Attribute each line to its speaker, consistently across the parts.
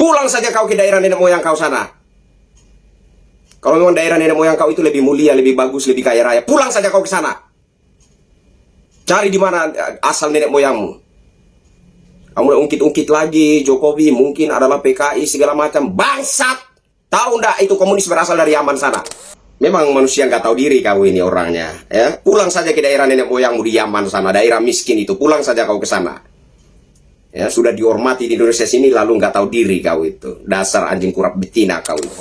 Speaker 1: Pulang saja kau ke daerah nenek moyang kau sana. Kalau memang daerah nenek moyang kau itu lebih mulia, lebih bagus, lebih kaya raya, pulang saja kau ke sana. Cari di mana asal nenek moyangmu. Kamu ungkit-ungkit lagi Jokowi mungkin adalah PKI segala macam. Bangsat. Tahu ndak itu komunis berasal dari Yaman sana. Memang manusia nggak tahu diri kau ini orangnya, ya. Pulang saja ke daerah nenek moyangmu di Yaman sana, daerah miskin itu. Pulang saja kau ke sana. Ya, sudah dihormati di Indonesia sini lalu nggak tahu diri kau itu. Dasar anjing kurap betina kau itu.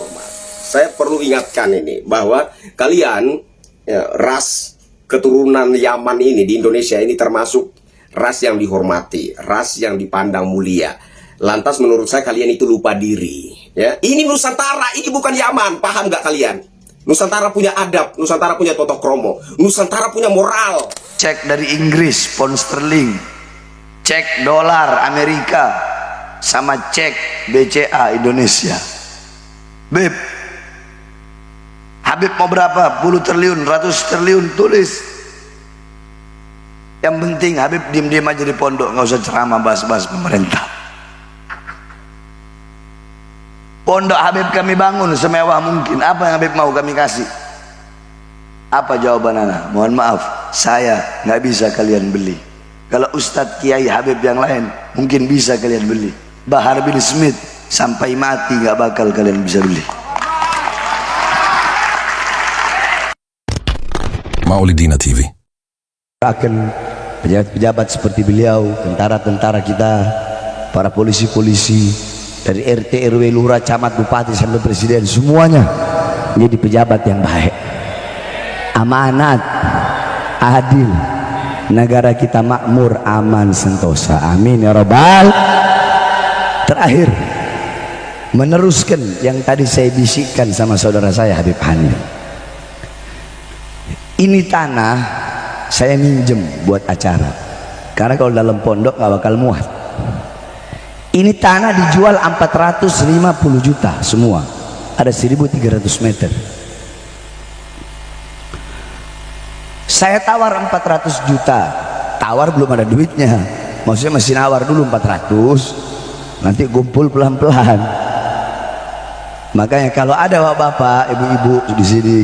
Speaker 1: Saya perlu ingatkan ini bahwa kalian ya, ras keturunan Yaman ini di Indonesia ini termasuk ras yang dihormati, ras yang dipandang mulia. Lantas menurut saya kalian itu lupa diri. Ya, ini Nusantara, ini bukan Yaman, paham nggak kalian? Nusantara punya adab, Nusantara punya totok kromo, Nusantara punya moral.
Speaker 2: Cek dari Inggris, pound sterling, cek dolar Amerika, sama cek BCA Indonesia. Beb, Habib mau berapa? Puluh triliun, ratus triliun, tulis. Yang penting Habib diem-diem aja di pondok, nggak usah ceramah bahas-bahas pemerintah. Pondok Habib kami bangun semewah mungkin. Apa yang Habib mau kami kasih? Apa jawaban anak? Mohon maaf, saya nggak bisa kalian beli. Kalau Ustadz Kiai Habib yang lain mungkin bisa kalian beli. Bahar bin Smith sampai mati nggak bakal kalian bisa beli.
Speaker 3: Maulidina TV.
Speaker 2: Akan pejabat-pejabat seperti beliau, tentara-tentara kita, para polisi-polisi, dari RT, RW, lurah, camat, bupati sampai presiden, semuanya menjadi pejabat yang baik, amanat, adil, negara kita makmur, aman, sentosa, amin ya robbal. Terakhir, meneruskan yang tadi saya bisikkan sama saudara saya Habib Hanif. Ini tanah saya minjem buat acara, karena kalau dalam pondok nggak bakal muat. Ini tanah dijual 450 juta semua, ada 1.300 meter. Saya tawar 400 juta, tawar belum ada duitnya, maksudnya masih nawar dulu 400, nanti kumpul pelan-pelan. Makanya kalau ada bapak, ibu-ibu di sini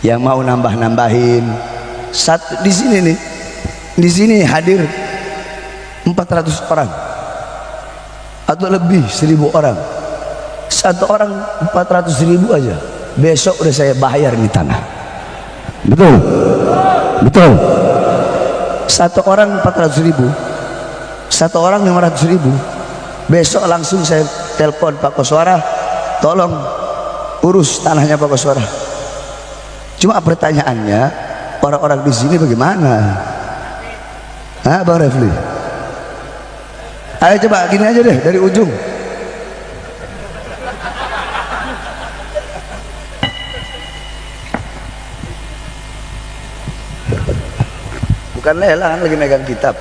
Speaker 2: yang mau nambah-nambahin, satu di sini nih, di sini hadir 400 orang atau lebih, 1.000 orang, satu orang 400.000 aja, besok udah saya bayar nih tanah. Betul, betul. Satu orang 400.000, satu orang 500.000, besok langsung saya telepon Pak Koswara, tolong urus tanahnya Pak Koswara. Cuma pertanyaannya, orang-orang di sini bagaimana? Hah, Bang Refli? Ayo coba gini aja deh, dari ujung. Bukan lelang, lagi megang kitab.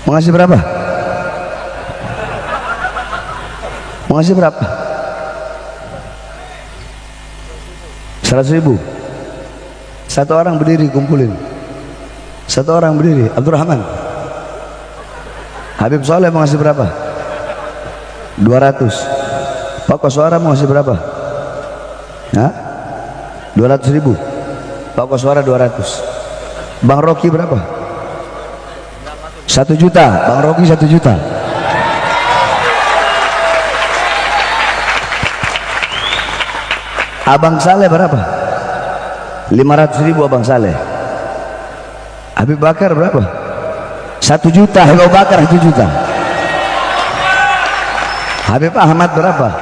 Speaker 2: Mau ngasih berapa? Mau ngasih berapa? 100.000. Satu orang berdiri, kumpulin. Satu orang berdiri. Abdurrahman, Habib Soleh mau ngasih berapa? 200. Pak Koswara mau ngasih berapa? Hah? 200.000. Pak Koswara 200. Bang Rocky berapa? 1 juta. Bang Rocky 1 juta. Abang Saleh berapa? 500.000 Abang Saleh. Habib Bakar berapa? 1 juta. Habib Bakar 1 juta. Habib Ahmad berapa?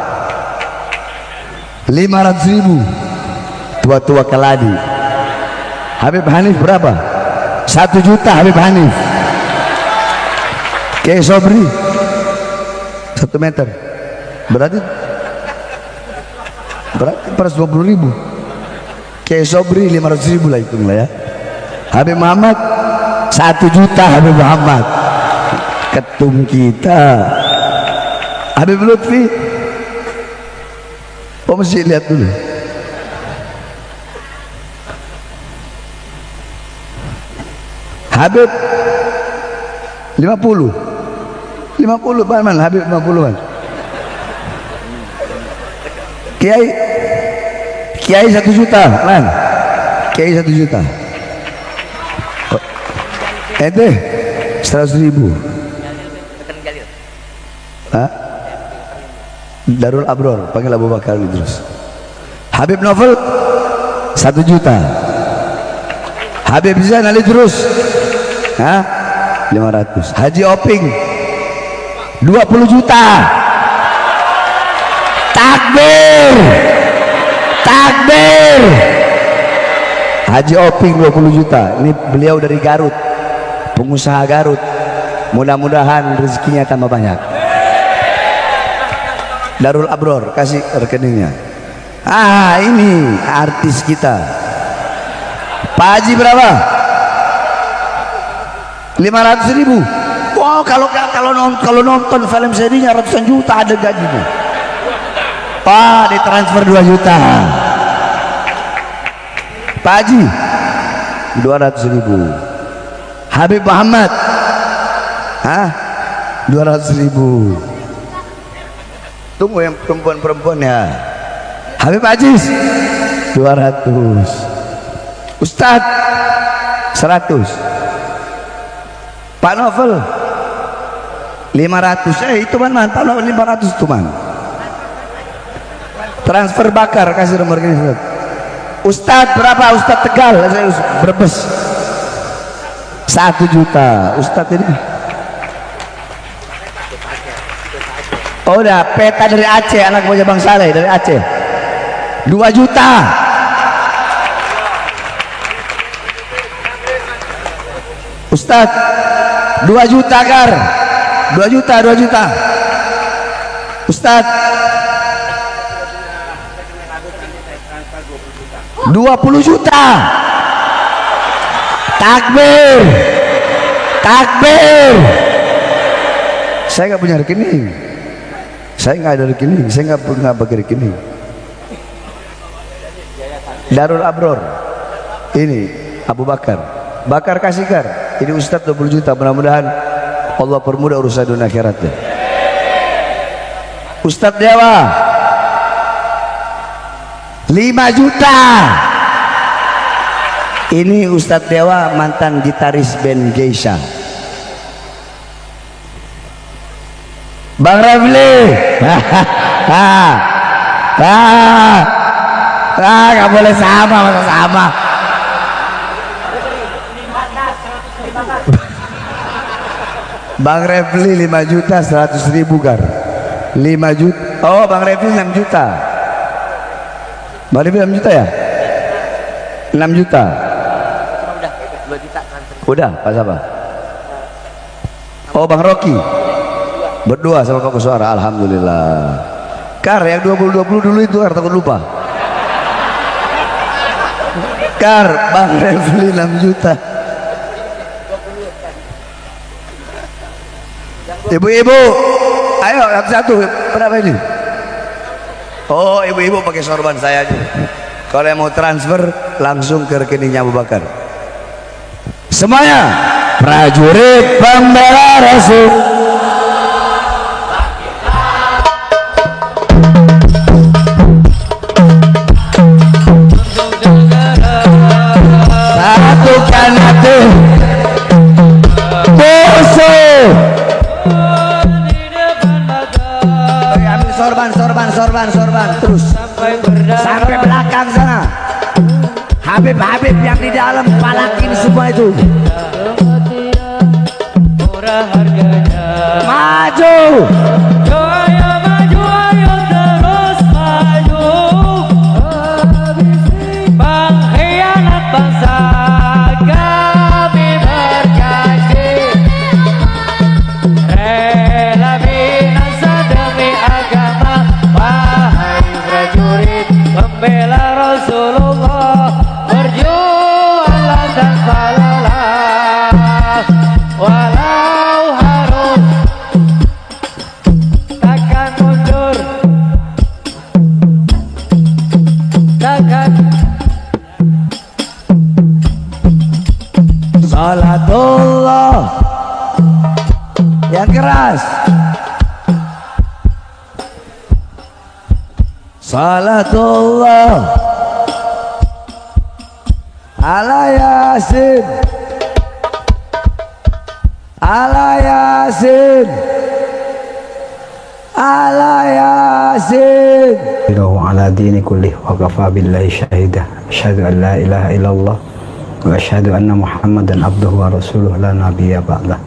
Speaker 2: 500.000. Tua-tua keladi. Habib Hanif berapa? 1 juta Habib Hanif. Kiai Sobri 1 meter. Berarti 420.000. Kiai Sobri 500.000 lah, hitung lah ya. Habib Muhammad 1 juta. Habib Muhammad ketum kita. Habib Lutfi, oh mesti lihat dulu. Habib 50 50 man, Habib 50-an. Kiai 1 juta man, Kiai 1 juta. Ente 100.000. Hah? Darul Abror, panggil Abu Bakar Idrus. Habib Novel 1 juta. Habib Zain Ali terus, hah? 500. Haji Oping 20 juta. Takbir, takbir. Haji Oping 20 juta. Ini beliau dari Garut, pengusaha Garut. Mudah-mudahan rezekinya tambah banyak. Darul Abror kasih rekeningnya. Ini artis kita. Pak Haji berapa? 500.000. Wow, kalau nonton film serinya ratusan juta ada gajinya. Pak, ditransfer 2 juta. Pak Haji 200.000. Habib Muhammad 200.000. Tunggu yang perempuan-perempuan ya. Habib Aziz 200. Ustadz 100. Pak Novel 500. Itu man Pak Novel 500 tuh man. Transfer Bakar kasih nomor ini. Ustadz berapa? Ustadz Tegal, Brebes 1 juta. Ustadz ini. Oh udah, peta dari Aceh, anak buahnya Bang Saleh dari Aceh 2 juta. Ustadz 2 juta Kar, 2 juta. Ustadz 20 juta. Takbir, takbir. Saya nggak punya rekening. Saya nggak ada rekening, saya nggak pakai rekening. Darul Abror, ini Abu Bakar, Bakar Kasikar, ini Ustadz 20 juta. Mudah-mudahan Allah permudah urusan dunia akhiratnya. Ustadz Dewa 5 juta. Ini Ustadz Dewa mantan gitaris band Geisha. Bang Refli, nggak boleh sama, masa sama. Bang Refli 5 juta 100.000 Gar. 5 juta. Oh Bang Refli 6 juta. Bang Refli 6 juta ya? 6 juta.
Speaker 3: Udah 2 juta transfer.
Speaker 2: Udah, Pak siapa? Oh Bang Rocky. Berdua sama Pak Suara, alhamdulillah. Kar yang 20-20 dulu itu Kar, takut lupa. Kar, Bang Refli 6 juta. Ibu-ibu, ayo satu-satu, berapa ini? Oh ibu-ibu pakai sorban saya aja. Kalau yang mau transfer langsung ke rekeningnya Abu Bakar. Semuanya prajurit pembela Rasul. Satukan hati musuh. Sorban terus sampai belakang sana. Habib yang di dalam palakin semua itu. Maju.
Speaker 3: Ayo terus maju. Pengkhianat bangsa kami berjanji. Rela binasa demi agama. Wahai prajurit pembela Rasulullah, berjuanglah tanpa lelah, walau harus
Speaker 2: keras. Salatullah ala Yasin, ala Yasin, ala Yasin. Ala dini kulli wa kafa billahi syahida. Asyhadu an la ilaha illallah wa asyhadu anna Muhammadan abduhu wa rasuluh la nabiyya ba'dah.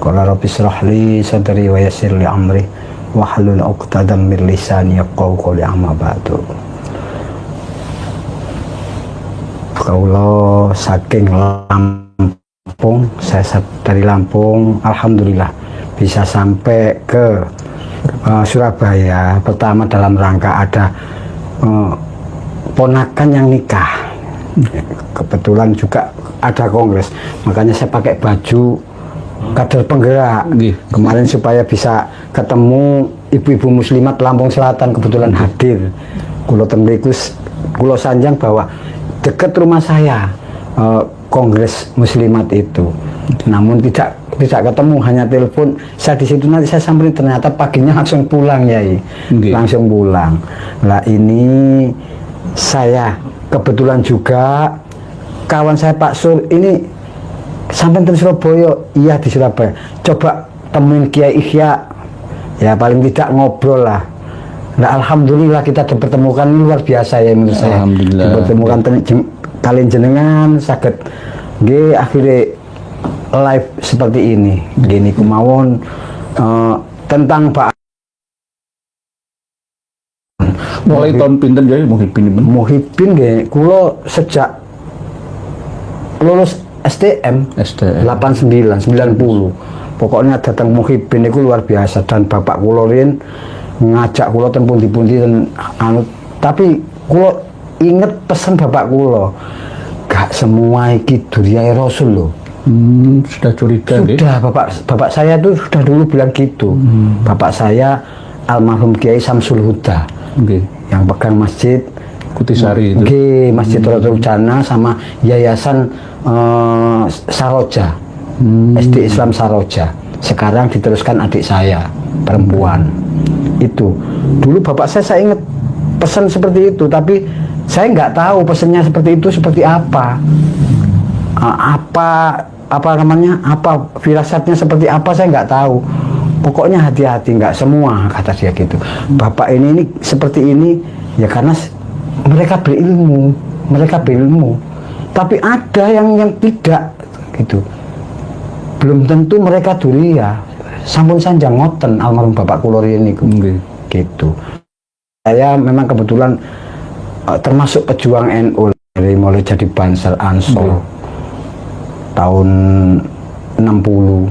Speaker 2: Qala rabbi israh li sadri wa yassir li amri wahlul 'uqdatam min lisani yafqahu qawli, amma ba'du. Kaulo saking Lampung, saya dari Lampung, alhamdulillah bisa sampai ke Surabaya. Pertama dalam rangka ada ponakan yang nikah, kebetulan juga ada kongres, makanya saya pakai baju kader penggerak kemarin supaya bisa ketemu ibu-ibu muslimat Lampung Selatan. Kebetulan hadir kulo tembikus, kulo sanjang bahwa dekat rumah saya kongres muslimat itu, namun tidak ketemu, hanya telepon. Saya di situ, nanti saya samperin, ternyata paginya langsung pulang Yai. Langsung pulang. Lah ini saya kebetulan juga kawan saya Pak Sur ini sampai di Surabaya. Iya, di Surabaya. Coba temuin Kiai Ihya, ya paling tidak ngobrol lah. Nah, alhamdulillah kita dipertemukan, ini luar biasa ya menurut saya. Dipertemukan kalian jenengan sakit akhirnya live seperti ini. Gini kumawon tentang Pak
Speaker 4: mulai tahun pinten ya
Speaker 2: Muhibin nggih, kula sejak lulus STM 89 90. Pokoknya datang Muhibin itu luar biasa, dan bapak kula rin ngajak kula ten pundi-pundi anu, tapi kula inget pesan bapak kula, gak semua iki duriyae Rasul loh.
Speaker 4: Sudah curiga
Speaker 2: sudah deh. Bapak saya tuh sudah dulu bilang gitu. Bapak saya almarhum Kiai Samsul Huda, yang pegang masjid
Speaker 4: Kutisari itu,
Speaker 2: Masjid Rotul Jannah sama Yayasan Saroja, SD Islam Saroja. Sekarang diteruskan adik saya perempuan. Itu dulu bapak saya ingat pesan seperti itu, tapi saya nggak tahu pesannya seperti itu seperti apa. Apa namanya, apa firasatnya seperti apa, saya nggak tahu. Pokoknya hati-hati, nggak semua, kata dia gitu. Bapak ini seperti ini ya karena mereka berilmu, tapi ada yang tidak gitu. Belum tentu mereka duria. Sampun sanjang ngoten almarhum bapak kula ini gitu. Saya memang kebetulan termasuk pejuang NU dari mulai jadi Bansar Ansor tahun 60.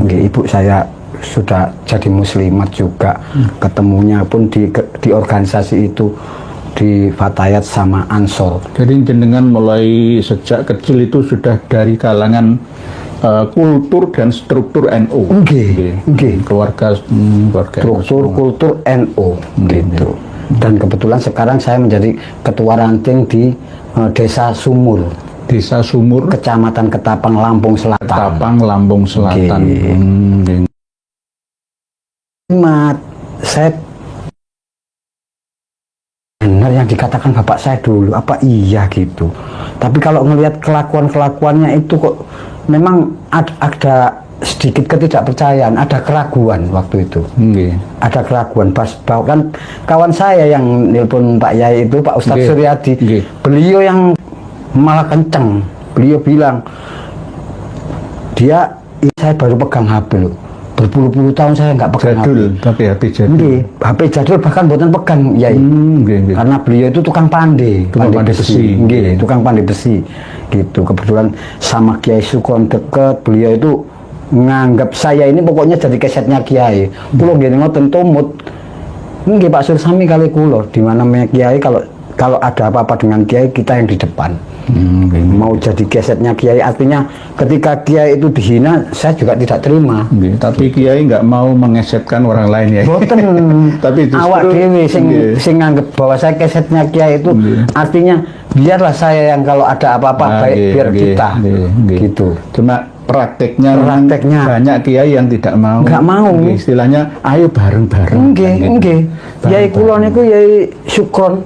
Speaker 2: Ibu saya sudah jadi muslimat juga. Ketemunya pun di organisasi itu, di Fatayat sama Ansor.
Speaker 4: Jadi jenengan mulai sejak kecil itu sudah dari kalangan kultur dan struktur NU. Keluarga
Speaker 2: struktur kultur NU gitu. Dan kebetulan sekarang saya menjadi ketua ranting di Desa Sumur, Kecamatan Ketapang, Lampung Selatan. Saya benar yang dikatakan bapak saya dulu, apa iya gitu. Tapi kalau ngelihat kelakuannya itu kok memang ada sedikit ketidakpercayaan, ada keraguan waktu itu. Ada keraguan. Bahkan kawan saya yang nelpon Pak Yai itu, Pak Ustadz Suryadi, beliau yang malah kenceng. Beliau bilang, saya baru pegang HP loh. Berpuluh-puluh tahun saya nggak pegang
Speaker 4: jadul,
Speaker 2: HP.
Speaker 4: Tapi HP jadul.
Speaker 2: HP jadul bahkan buatan pegang Yai. Karena beliau itu tukang pandai besi. Tukang pandai besi. Gitu. Kebetulan sama Kiai Sukron deket, beliau itu nganggap saya ini pokoknya jadi kesetnya Kiai. Kulo nggih ngoten tumut. Nggih Pak Sursami kali kulo, di mana Kiai kalau ada apa-apa dengan Kiai, kita yang di depan. Mau jadi kesetnya Kiai, artinya ketika Kiai itu dihina, saya juga tidak terima.
Speaker 4: Tapi Kiai nggak mau mengesetkan orang lain ya.
Speaker 2: Boten. Tapi awak dewi sing nganggep bahwa saya kesetnya Kiai itu, artinya biarlah saya yang kalau ada apa-apa baik biar kita. Gitu.
Speaker 4: Cuma prakteknya
Speaker 2: Prakteknya.
Speaker 4: banyak kiai yang tidak mau.
Speaker 2: Nggak mau.
Speaker 4: Istilahnya ayo bareng-bareng.
Speaker 2: Nggih,
Speaker 4: Kan gitu.
Speaker 2: nggih. Yai kula niku Yai Sukron.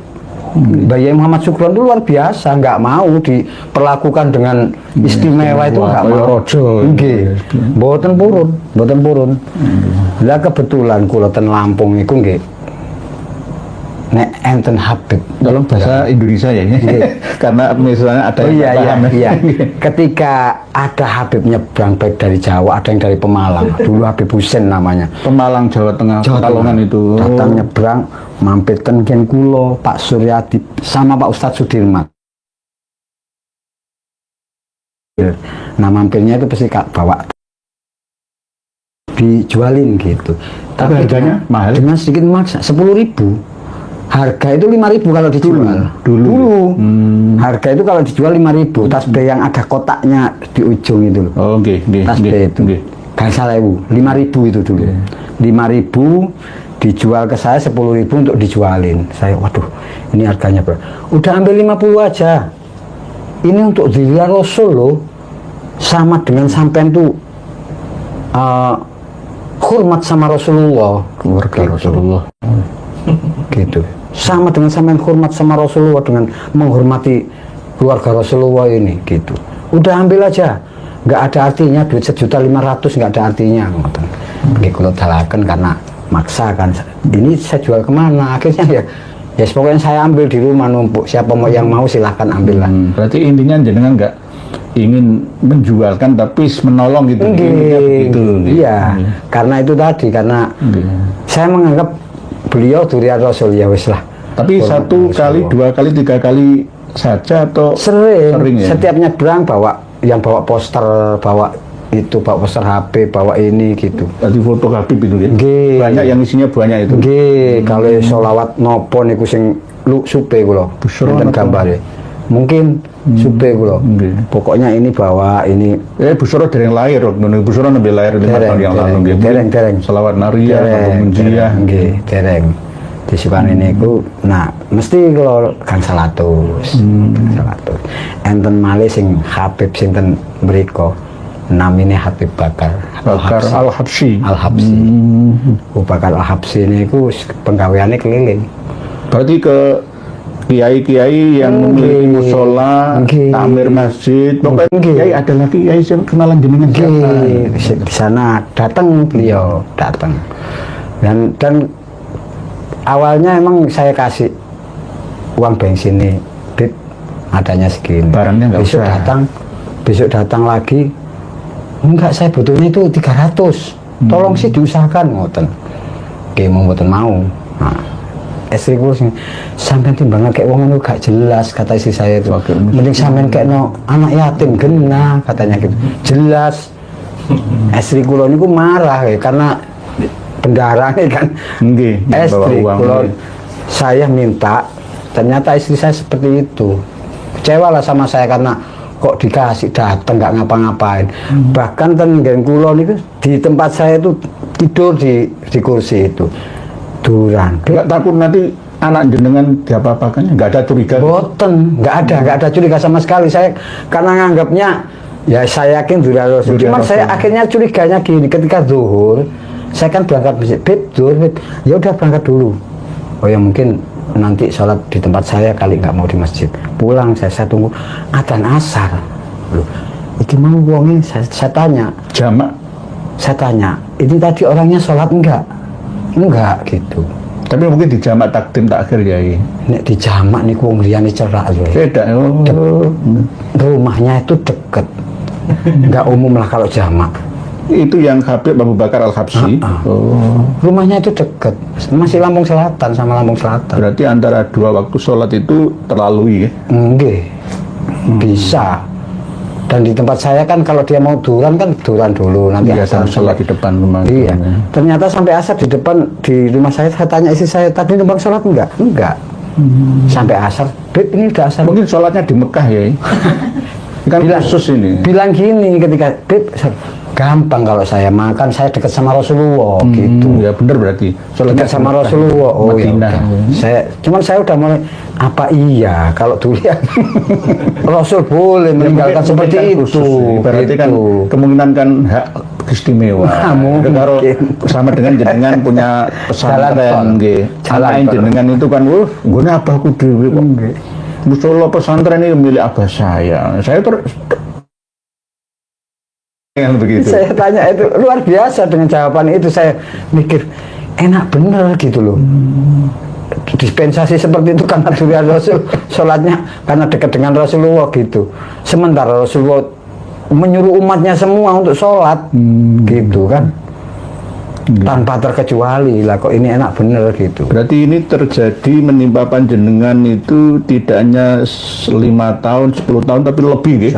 Speaker 2: Mbah Yai Muhammad Sukron itu luar biasa, nggak mau diperlakukan dengan istimewa itu, nggak
Speaker 4: Kaya
Speaker 2: mau.
Speaker 4: raja.
Speaker 2: Nggih. Mboten purun. Lah kebetulan kula ten Lampung iku nggih. Nek enten Habib
Speaker 4: Dalam bahasa Indonesia ya, karena misalnya ada
Speaker 2: Oh
Speaker 4: yang
Speaker 2: iya,
Speaker 4: nggak paham, ya.
Speaker 2: iya. Ketika ada Habib nyebrang baik dari Jawa, ada yang dari Pemalang. Dulu Habib Husin namanya.
Speaker 4: Pemalang Jawa Tengah, Pekalongan itu.
Speaker 2: Datang nyebrang, mampir ten Ken Kulo, Pak Suryadi, sama Pak Ustadz Sudirman. Nah mampirnya itu pasti bawa dijualin gitu.
Speaker 4: Tapi harganya mahal?
Speaker 2: Dengan sedikit maksa, 10.000. Harga itu 5.000 kalau dijual.
Speaker 4: Dulu.
Speaker 2: Harga itu kalau dijual 5.000. Tasbih yang ada kotaknya di ujung itu loh.
Speaker 4: Oh, oke.
Speaker 2: Tasbih itu. Gangsal 5.000 itu dulu. 5.000 dijual ke saya 10.000 untuk dijualin. Saya waduh, ini harganya berapa? Udah ambil 50 aja. Ini untuk Zillah Rasul loh. Sama dengan sampean tuh hormat sama Rasulullah, keluarga Rasulullah. Gitu. Sama dengan sampean hormat sama Rasulullah dengan menghormati keluarga Rasulullah ini gitu. Udah ambil aja. Nggak ada artinya duit 1.500.000 nggak ada artinya. Nggih kula dalaken karena maksa kan. Ini saya jual kemana? Akhirnya ya pokoknya saya ambil di rumah numpuk. Siapa mau yang mau silahkan ambil lah.
Speaker 4: Berarti intinya jenengan nggak ingin menjualkan tapi menolong gitu. Gitu.
Speaker 2: Iya. Karena itu tadi karena saya menganggap beliau durian Rasul ya wis lah.
Speaker 4: Tapi satu kali, 2 kali, 3 kali saja atau
Speaker 2: sering
Speaker 4: ya?
Speaker 2: Setiap nyebrang bawa poster, bawa poster HP, bawa ini gitu.
Speaker 4: Tadi foto Habib itu ya.
Speaker 2: Nggih.
Speaker 4: Banyak yang isinya banyak itu.
Speaker 2: Nggih, kalau sholawat nopo niku sing supe kula. Enten gambare. Mungkin supe kula. Pokoknya ini bawa ini.
Speaker 4: Busoro dereng lahir, Busoro nembe lahir 5 tahun yang lalu nggih.
Speaker 2: Dereng.
Speaker 4: Selawat Naria, Munjiah.
Speaker 2: Nggih, dereng. Disukani niku, nah mesti kula gangsal atus. Enten malih sing Habib sinten mriku. Namine Habib Bakar
Speaker 4: Al-Habsyi.
Speaker 2: Abu Bakar Al-Habsyi niku penggaweane keliling.
Speaker 4: Berarti ke kiai-kiai yang memiliki musola, takmir masjid, pokoknya kiai ada lagi kiai yang kenalan jenengan siapa?
Speaker 2: Di sana datang beliau, dan awalnya emang saya kasih uang bensin nih, Bib, adanya segini.
Speaker 4: Barangnya nggak usah.
Speaker 2: Besok datang lagi, enggak saya butuhnya itu 300. Tolong sih diusahakan ngoten. Oke, mau mboten mau. Nah, istriku sampai timbangan kayak wong itu gak jelas, kata istri saya itu. Mending sampean kayak no anak yatim genah katanya gitu. Jelas. Istriku lo niku marah ya karena bendara kan. Istri kula saya minta, ternyata istri saya seperti itu. Kecewa lah sama saya karena kok dikasih datang nggak ngapa-ngapain. Bahkan tenggen kula niku di tempat saya itu tidur di kursi itu. Duran.
Speaker 4: Nggak takut nanti anak jenengan diapa-apakannya? Nggak ada curiga?
Speaker 2: Boten, nggak ada curiga sama sekali. Saya karena nganggapnya ya saya yakin Durian Rasul. Cuman saya akhirnya curiganya gini, ketika zuhur saya kan berangkat masjid, Bib, ya udah berangkat dulu. Oh ya mungkin nanti sholat di tempat saya kali nggak mau di masjid. Pulang saya tunggu adzan asar. Loh, itu mau wongin saya tanya.
Speaker 4: Jamak?
Speaker 2: Saya tanya, ini tadi orangnya sholat enggak gitu.
Speaker 4: Tapi mungkin di jamak takdim takhir ya.
Speaker 2: Nek di jamak nih wong liyane cerak lho.
Speaker 4: Beda.
Speaker 2: Rumahnya itu deket. Enggak umum lah kalau jamak.
Speaker 4: Itu yang Habib Abu Bakar Al-Habsyi.
Speaker 2: Rumahnya itu deket. Masih Lampung Selatan sama Lampung Selatan.
Speaker 4: Berarti antara 2 waktu sholat itu terlalui ya?
Speaker 2: Nggih. Bisa. Dan di tempat saya kan kalau dia mau duran kan duran dulu nanti asar
Speaker 4: sholat di depan rumah.
Speaker 2: Iya. Ternyata sampai asar di depan di rumah saya tanya istri saya, tadi numpang sholat enggak? Sampai asar. Beb, ini udah asar.
Speaker 4: Mungkin sholatnya di Mekah ya. Kan khusus ini.
Speaker 2: Bilang gini ketika Beb,
Speaker 5: gampang kalau saya makan, saya dekat sama Rasulullah gitu.
Speaker 4: Ya benar berarti.
Speaker 5: Dekat sama Rasulullah. Oh ya
Speaker 4: Madinah.
Speaker 5: cuman saya udah mulai apa iya kalau dulu ya Rasul boleh meninggalkan seperti
Speaker 4: kan
Speaker 5: itu.
Speaker 4: khusus, berarti kan
Speaker 5: gitu.
Speaker 4: kemungkinan kan hak istimewa.
Speaker 5: Mungkin.
Speaker 4: Kalau sama dengan jenengan punya
Speaker 5: Jalan tol.
Speaker 4: pesantren nggih.
Speaker 5: Jalan
Speaker 4: Jalan
Speaker 5: tol.
Speaker 4: jenengan itu kan nggone abahku dhewe kok. Musola pesantren ini milik abah saya. Saya dengan begitu.
Speaker 5: Saya tanya itu luar biasa dengan jawaban itu, saya mikir enak bener gitu loh. Dispensasi seperti itu karena durian Rasul, sholatnya karena dekat dengan Rasulullah gitu. Sementara Rasulullah menyuruh umatnya semua untuk sholat gitu kan, tanpa terkecuali lah. Kok ini enak bener gitu.
Speaker 4: Berarti ini terjadi menimpa panjenengan itu tidak hanya 5 tahun, 10 tahun tapi lebih nggih.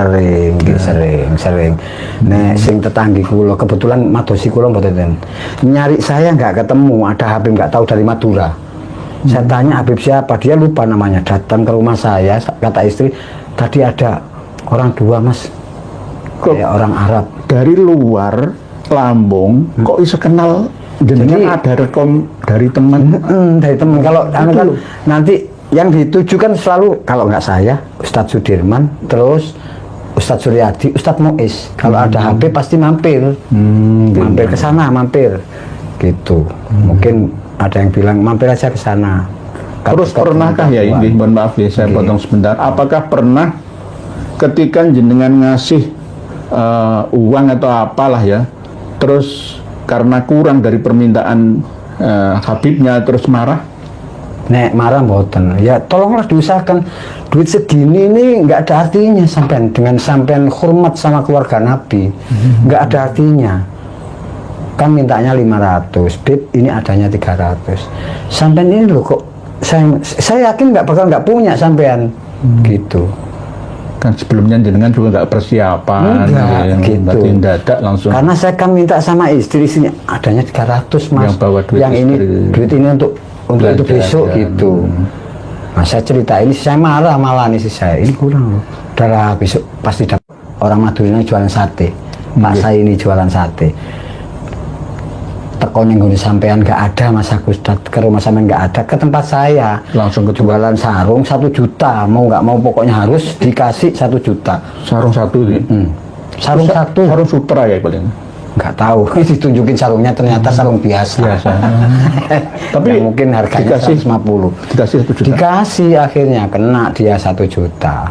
Speaker 5: Sering. Nek sing tetanggi kula kebetulan madosi kula mboten. Nyari saya nggak ketemu, ada Habib nggak tahu dari Madura. Saya tanya Habib siapa, dia lupa namanya. Datang ke rumah saya, kata istri, tadi ada orang dua Mas, kayak orang Arab.
Speaker 4: Dari luar Lampung kok bisa kenal jenengan, ada rekom dari teman.
Speaker 5: Dari teman. Kalau anu kan nanti yang ditujukan selalu kalau nggak saya Ustadz Sudirman, terus Ustadz Suryadi, Ustadz Muiz. Kalau ada HP pasti mampir, mampir ke sana, mampir gitu. Mungkin ada yang bilang mampir aja ke sana.
Speaker 4: Terus pernahkah ya ini, mohon maaf ya saya potong sebentar. Apakah pernah ketika jenengan ngasih uang atau apalah ya, terus karena kurang dari permintaan Habibnya terus marah?
Speaker 5: Nek marah mboten. Ya tolonglah diusahakan, duit segini ini nggak ada artinya sampean, dengan sampean hormat sama keluarga Nabi, nggak ada artinya. Kan mintanya 500, Bib ini adanya 300. Sampean ini loh kok saya yakin nggak punya sampean gitu.
Speaker 4: Kan sebelumnya jenengan juga nggak persiapan,
Speaker 5: Gitu.
Speaker 4: berarti dadak langsung.
Speaker 5: Karena saya kan minta sama istrinya adanya 300 Mas.
Speaker 4: Yang bawa duit
Speaker 5: ini
Speaker 4: istri.
Speaker 5: duit ini untuk itu besok gitu. Nah, saya cerita ini, saya marah malah nih saya. Ini kurang loh. Udah besok pasti dapat. Orang Madura jualan sate. Pak saya ini jualan sate. Tekon yang sampean nggak ada Mas Agus, ke rumah sampean nggak ada, ke tempat saya
Speaker 4: Langsung ke
Speaker 5: jualan sarung 1 juta, mau nggak mau pokoknya harus dikasih 1 juta.
Speaker 4: Sarung satu nih.
Speaker 5: Sarung satu
Speaker 4: Sarung sutra ya paling.
Speaker 5: nggak tahu. Ditunjukin sarungnya ternyata sarung biasa. Tapi ya, mungkin harganya
Speaker 4: dikasih
Speaker 5: 150.
Speaker 4: Dikasih 1 juta.
Speaker 5: Dikasih, akhirnya kena dia 1 juta.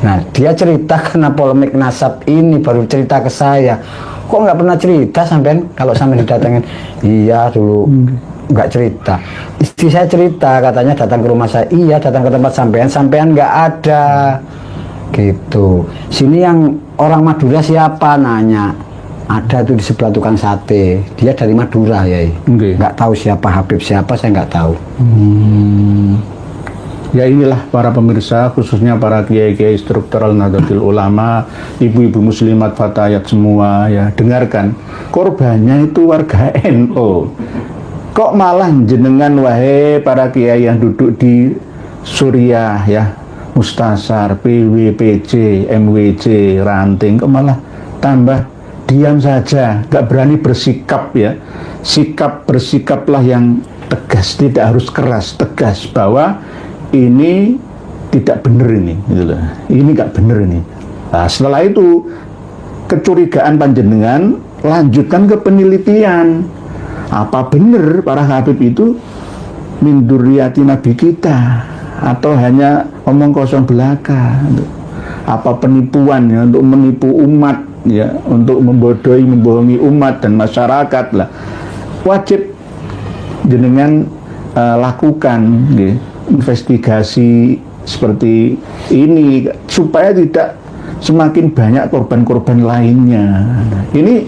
Speaker 5: Nah, dia cerita kena polemik nasab ini, baru cerita ke saya. Kok nggak pernah cerita sampean kalau sampean didatengin? Iya dulu nggak cerita. Istri saya cerita, katanya datang ke rumah saya. Iya, datang ke tempat sampean nggak ada. Gitu. Sini yang orang Madura siapa, nanya. Ada tuh di sebelah tukang sate. Dia dari Madura ya. Nggak tahu siapa Habib siapa, saya nggak tahu.
Speaker 4: Ya inilah para pemirsa, khususnya para kiai-kiai struktural Nahdlatul Ulama, ibu-ibu muslimat fatayat semua ya, dengarkan. Korbannya itu warga NU. Kok malah jenengan wahai para kiai yang duduk di Suriah ya, Mustasar, PWPJ, MWJ, Ranting, kok malah tambah diam saja, gak berani bersikap ya. Bersikaplah yang tegas, tidak harus keras, tegas bahwa ini tidak benar ini, gitu loh. Ini nggak benar ini. Nah, setelah itu kecurigaan panjenengan lanjutkan ke penelitian. Apa benar para Habib itu min dzurriyyati Nabi kita atau hanya omong kosong belaka? Apa penipuan ya untuk menipu umat ya, untuk membohongi umat dan masyarakat lah. Wajib jenengan lakukan gitu. Investigasi seperti ini supaya tidak semakin banyak korban-korban lainnya. Ini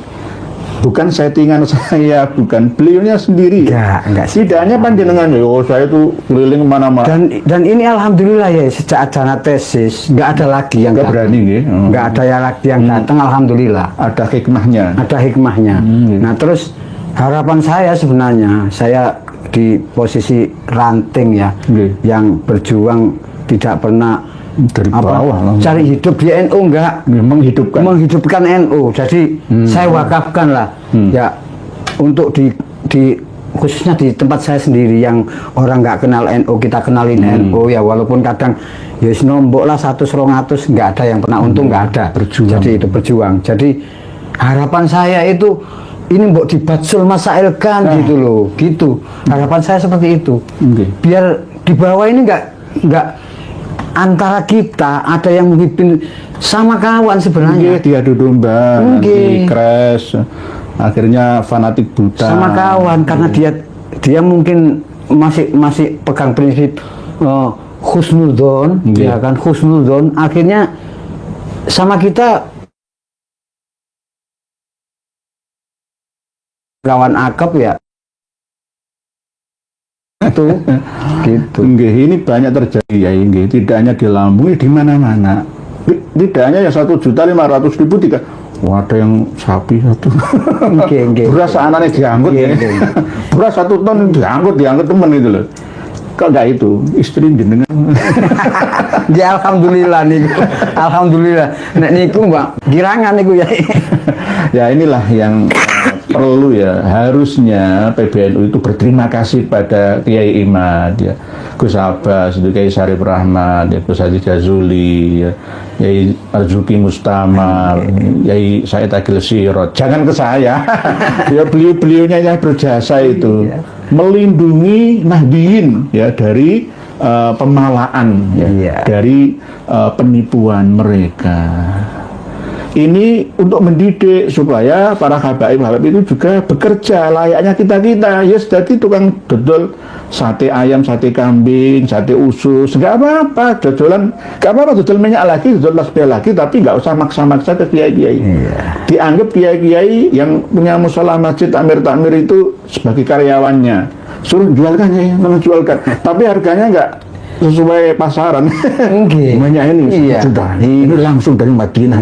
Speaker 4: bukan settingan saya, bukan beliaunya sendiri.
Speaker 5: Enggak.
Speaker 4: Tidaknya panjenengan, saya itu keliling mana-mana.
Speaker 5: Dan ini alhamdulillah ya, sejak ada tesis nggak ada lagi yang
Speaker 4: nggak berani,
Speaker 5: nggak ada yang lagi yang datang. Alhamdulillah.
Speaker 4: Ada hikmahnya.
Speaker 5: Ada hikmahnya. Nah terus harapan saya sebenarnya, saya di posisi ranting ya, yang berjuang tidak pernah
Speaker 4: Dari bawah langsung.
Speaker 5: cari hidup di NU enggak, menghidupkan NU. Jadi saya wakafkan lah ya untuk di khususnya di tempat saya sendiri yang orang nggak kenal NU, kita kenalin NU ya, walaupun kadang ya nombok lah 100-200 nggak ada yang pernah untung, nggak ada.
Speaker 4: Berjuang.
Speaker 5: Jadi itu berjuang. Jadi harapan saya itu ini mbok dibatsul masailkan gitu loh, gitu. Harapan saya seperti itu. Biar di bawah ini nggak antara kita ada yang memimpin sama kawan sebenarnya.
Speaker 4: Diadu domba, nanti crash, akhirnya fanatik buta.
Speaker 5: Sama kawan karena dia mungkin masih pegang prinsip husnudzon, ya kan, husnudzon. Akhirnya sama kita kawan akap ya. Itu gitu.
Speaker 4: Ini banyak terjadi ya, tidak hanya di Lampung, di mana-mana. Tidak hanya yang 1.500.000 tidak. Wah, ada yang sapi satu. Beras anaknya diangkut ya. Beras 1 ton diangkut temen itu loh. Kok enggak itu istri jenengan?
Speaker 5: Ya alhamdulillah nih. Alhamdulillah. Nek niku Mbak, girangan niku ya.
Speaker 4: Ya inilah yang perlu ya, harusnya PBNU itu berterima kasih pada Kiai Imad ya, Gus Abbas, itu Kiai Syarif Rahmat, ya, Gus Haji Jazuli, ya, Kiai Arzuki Mustamar, Kiai Said Agil Sirot. Jangan ke saya, ya beliau-beliaunya yang berjasa itu melindungi Nahdiyin ya dari pemalaan ya, dari penipuan mereka. Ini untuk mendidik supaya para habaib itu juga bekerja layaknya kita-kita. Ya, jadi tukang dodol sate ayam, sate kambing, sate usus, nggak apa-apa, dodolan, nggak apa-apa, dodol minyak lagi, dodol tasbih lagi, tapi nggak usah maksa-maksa ke kiai-kiai. Dianggap kiai-kiai yang punya musola masjid takmir itu sebagai karyawannya. Suruh jualkan ya, jualkan. Tapi harganya nggak sesuai pasaran. Banyak ini sudah ini langsung dari Madinah.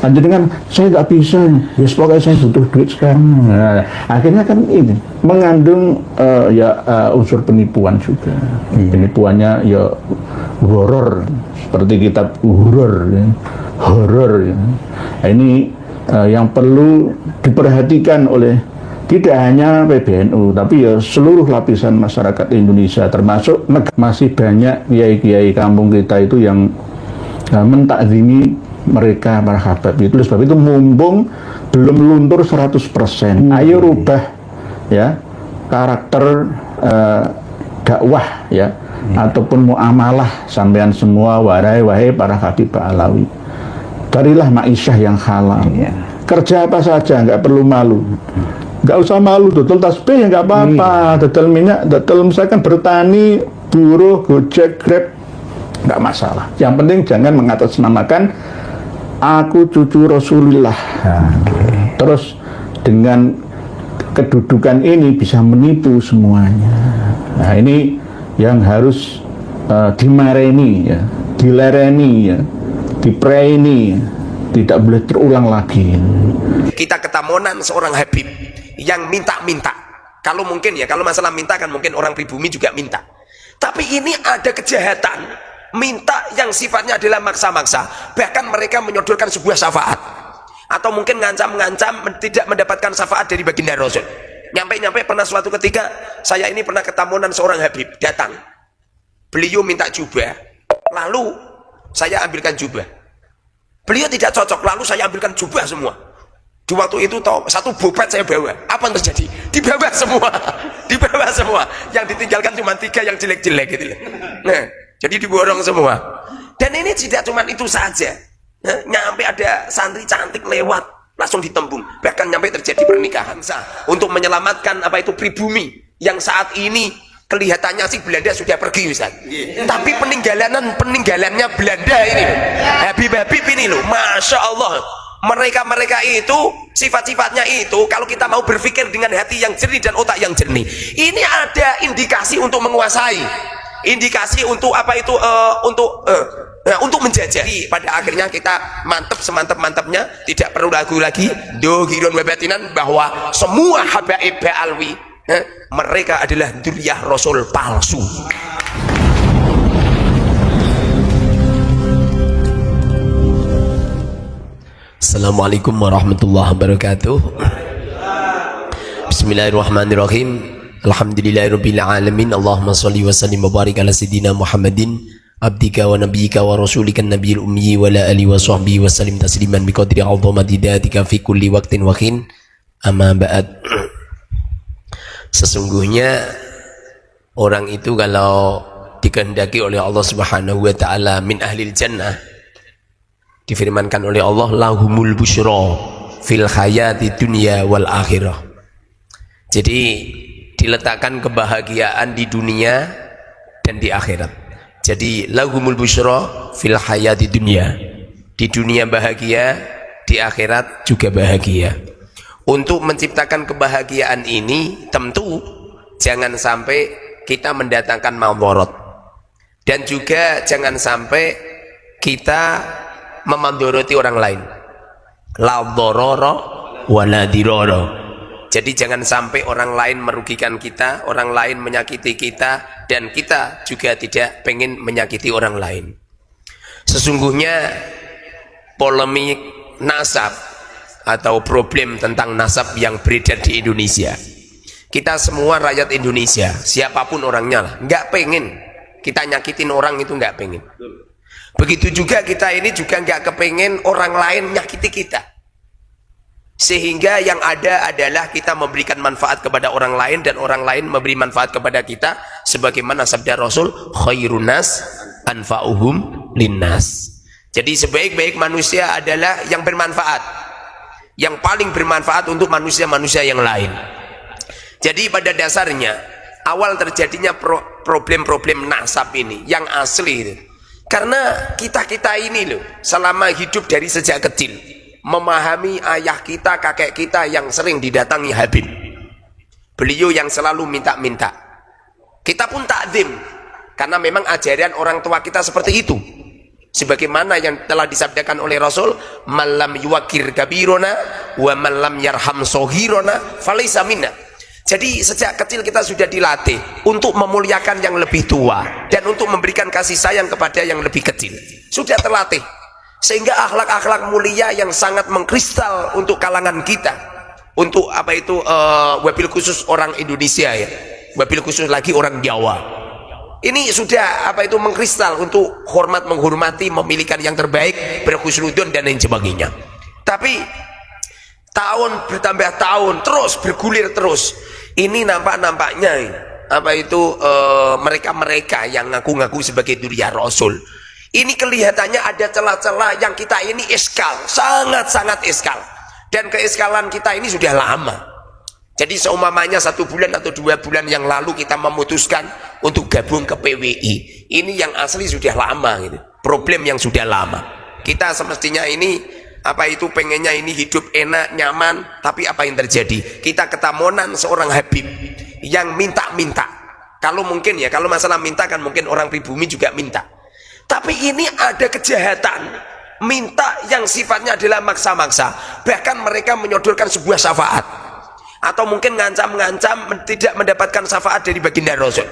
Speaker 4: Lanjut dengan saya nggak bisa, ya pokoknya saya butuh duit sekarang. Nah, akhirnya kan ini mengandung unsur penipuan juga. Penipuannya ya horor, seperti kitab horor ya. Horor ya. Nah, ini yang perlu diperhatikan oleh tidak hanya PBNU, tapi ya seluruh lapisan masyarakat Indonesia, termasuk masih banyak kiai-kiai kampung kita itu yang mentakzimi mereka para habaib itu. Sebab itu mumpung belum luntur 100%, ayo rubah ya karakter dakwah ya, ataupun muamalah sampean semua, wahai para habib Alawi. Carilah ma'isyah yang halal. Kerja apa saja, nggak perlu malu. Nggak usah malu, dodol tasbih ya nggak apa-apa, dodol minyak, dodol misalkan bertani, buruh, gojek, grab, nggak masalah. Yang penting jangan mengatasnamakan aku cucu Rasulullah. Terus dengan kedudukan ini bisa menipu semuanya. Nah, ini yang harus dimareni ya, dilereni ya, dipreni, tidak boleh terulang lagi.
Speaker 1: Kita ketamonan seorang habib yang minta-minta. Kalau mungkin ya, kalau masalah minta kan mungkin orang pribumi juga minta. Tapi ini ada kejahatan minta yang sifatnya adalah maksa-maksa. Bahkan mereka menyodorkan sebuah syafaat, atau mungkin ngancam-ngancam tidak mendapatkan syafaat dari baginda Rasul. Nyampe-nyampe pernah suatu ketika saya ini pernah ketamonan seorang habib datang. Beliau minta jubah, lalu saya ambilkan jubah. Beliau tidak cocok, lalu saya ambilkan jubah semua. Di waktu itu satu bopet saya bawa. Apa yang terjadi? Dibawa semua. Dibawa semua. Yang ditinggalkan cuma 3 yang jelek-jelek gitu. Nah, jadi diborong semua. Dan ini tidak cuma itu saja. Nah, nyampe ada santri cantik lewat, langsung ditembung. Bahkan nyampe terjadi pernikahan untuk menyelamatkan apa itu pribumi yang saat ini kelihatannya sih Belanda sudah pergi, Ustaz. Tapi peninggalannya Belanda ini, Habib-habib ini loh, Masya Allah. Mereka itu sifat-sifatnya itu, kalau kita mau berpikir dengan hati yang jernih dan otak yang jernih, ini ada indikasi untuk menguasai, indikasi untuk apa itu untuk menjajah. Pada akhirnya kita mantap semantap-mantapnya, tidak perlu ragu lagi dohirun wabatinan bahwa semua habaib Alwi mereka adalah dzurriyyah Rasul palsu.
Speaker 6: Assalamualaikum warahmatullahi wabarakatuh. Bismillahirrahmanirrahim. Alhamdulillahirabbil alamin. Allahumma shalli wa sallim wa barik ala sayidina Muhammadin abdika wa nabiyyika wa rasulika nabiyil ummi wa ala alihi wa sahbihi wa sallim tasliman biqadri 'azamati datika fi kulli waqtin wa hin. Amma ba'd. Sesungguhnya orang itu kalau dikehendaki oleh Allah Subhanahu wa taala min ahlil jannah, difirmankan oleh Allah lahumul busyra fil hayati dunya wal akhirah. Jadi diletakkan kebahagiaan di dunia dan di akhirat. Jadi lahumul busyra fil hayati dunya, di dunia bahagia, di akhirat juga bahagia. Untuk menciptakan kebahagiaan ini tentu jangan sampai kita mendatangkan madarat, dan juga jangan sampai kita memandoroti orang lain. La dharara wa la dirara. Jadi jangan sampai orang lain merugikan kita, orang lain menyakiti kita, dan kita juga tidak pengen menyakiti orang lain. Sesungguhnya polemik nasab atau problem tentang nasab yang beredar di Indonesia, kita semua rakyat Indonesia, siapapun orangnya lah, nggak pengen kita nyakitin orang itu, nggak pengen. Begitu juga kita ini juga nggak kepengen orang lain nyakiti kita. Sehingga yang ada adalah kita memberikan manfaat kepada orang lain dan orang lain memberi manfaat kepada kita, sebagaimana sabda Rasul, khairun nas anfa'uhum linnas. Jadi sebaik-baik manusia adalah yang bermanfaat, yang paling bermanfaat untuk manusia-manusia yang lain. Jadi pada dasarnya awal terjadinya problem-problem nasab ini yang asli itu karena kita ini loh, selama hidup dari sejak kecil memahami ayah kita, kakek kita yang sering didatangi Habib. Beliau yang selalu minta-minta. Kita pun takdim karena memang ajaran orang tua kita seperti itu. Sebagaimana yang telah disabdakan oleh Rasul, "Malam yuwakir kabirona wa malam yarham sohirona falaysa minna." Jadi sejak kecil kita sudah dilatih untuk memuliakan yang lebih tua dan untuk memberikan kasih sayang kepada yang lebih kecil. Sudah terlatih. Sehingga akhlak-akhlak mulia yang sangat mengkristal untuk kalangan kita. Untuk apa itu wabil khusus orang Indonesia ya. Wabil khusus lagi orang Jawa. Ini sudah apa itu mengkristal untuk hormat menghormati, memilihkan yang terbaik, berhusnudon dan lain sebagainya. Tapi tahun bertambah tahun terus bergulir terus. Ini nampaknya apa itu mereka-mereka yang ngaku-ngaku sebagai dzurriyyah Rasul. Ini kelihatannya ada celah-celah yang kita ini iskal, sangat-sangat iskal. Dan keiskalan kita ini sudah lama. Jadi seumpamanya 1 bulan atau 2 bulan yang lalu kita memutuskan untuk gabung ke PWI. Ini yang asli sudah lama gitu. Problem yang sudah lama. Kita semestinya ini apa itu pengennya ini hidup enak, nyaman, tapi apa yang terjadi? Kita ketamonan seorang Habib yang minta-minta. Kalau mungkin ya, kalau masalah minta kan mungkin orang pribumi juga minta. Tapi ini ada kejahatan, minta yang sifatnya adalah maksa-maksa. Bahkan mereka menyodorkan sebuah syafaat. Atau mungkin ngancam-ngancam tidak mendapatkan syafaat dari baginda Rasul.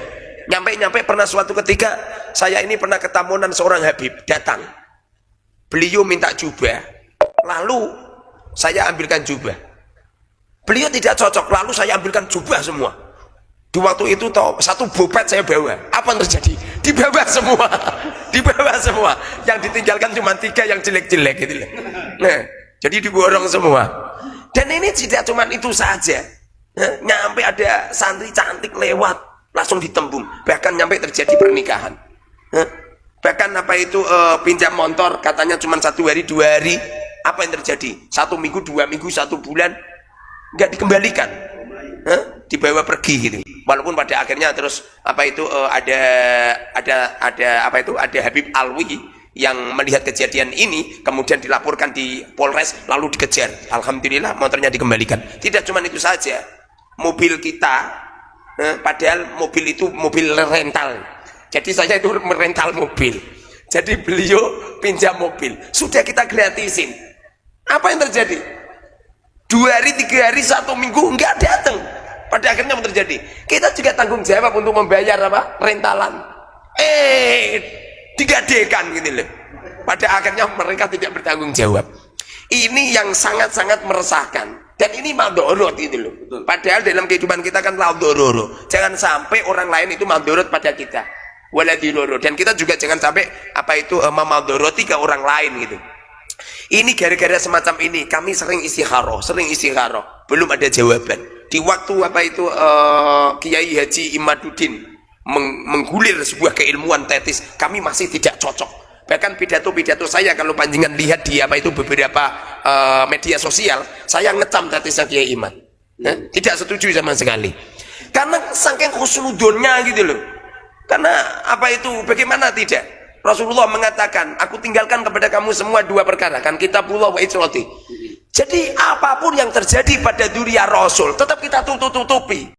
Speaker 6: Nyampe-nyampe pernah suatu ketika, saya ini pernah ketamunan seorang Habib, datang. Beliau minta jubah. Lalu saya ambilkan jubah. Beliau tidak cocok, lalu saya ambilkan jubah semua. Di waktu itu satu bopet saya bawa. Apa yang terjadi? Dibawa semua. Dibawa semua. Yang ditinggalkan cuma 3 yang jelek-jelek gitu. Nah, jadi diborong semua. Dan ini tidak cuma itu saja. Nyampe ada santri cantik lewat, langsung ditembung. Bahkan nyampe terjadi pernikahan. Bahkan apa itu pinjam motor katanya cuma 1 hari 2 hari. Apa yang terjadi? 1 minggu, 2 minggu, 1 bulan nggak dikembalikan, dibawa pergi gitu. Walaupun pada akhirnya terus apa itu ada apa itu ada Habib Alwi yang melihat kejadian ini kemudian dilaporkan di Polres lalu dikejar. Alhamdulillah motornya dikembalikan. Tidak cuma itu saja, mobil kita padahal mobil itu mobil rental. Jadi saya itu merental mobil. Jadi beliau pinjam mobil, sudah kita gratisin. Apa yang terjadi? 2 hari, 3 hari, 1 minggu enggak datang. Pada akhirnya apa terjadi? Kita juga tanggung jawab untuk membayar apa? Rentalan. Digadekan gitu loh. Pada akhirnya mereka tidak bertanggung jawab. Ini yang sangat-sangat meresahkan. Dan ini maldorot itu loh. Padahal dalam kehidupan kita kan maldorot. Jangan sampai orang lain itu maldorot pada kita. Waladiloro. Dan kita juga jangan sampai apa itu memaldoroti ke orang lain gitu. Ini gara-gara semacam ini kami sering istikharah, belum ada jawaban. Di waktu apa itu Kiai Haji Imaduddin menggulir sebuah keilmuan tetis, kami masih tidak cocok. Bahkan pidato-pidato saya kalau panjenengan lihat di apa itu beberapa media sosial, saya ngecam tetisnya Kiai Imad. Tidak setuju sama sekali. Karena saking khusnudonnya gitu loh. Karena apa itu bagaimana tidak? Rasulullah mengatakan, aku tinggalkan kepada kamu semua dua perkara, kan kitabullah wa itrati. Jadi apapun yang terjadi pada dunia Rasul tetap kita tutupi.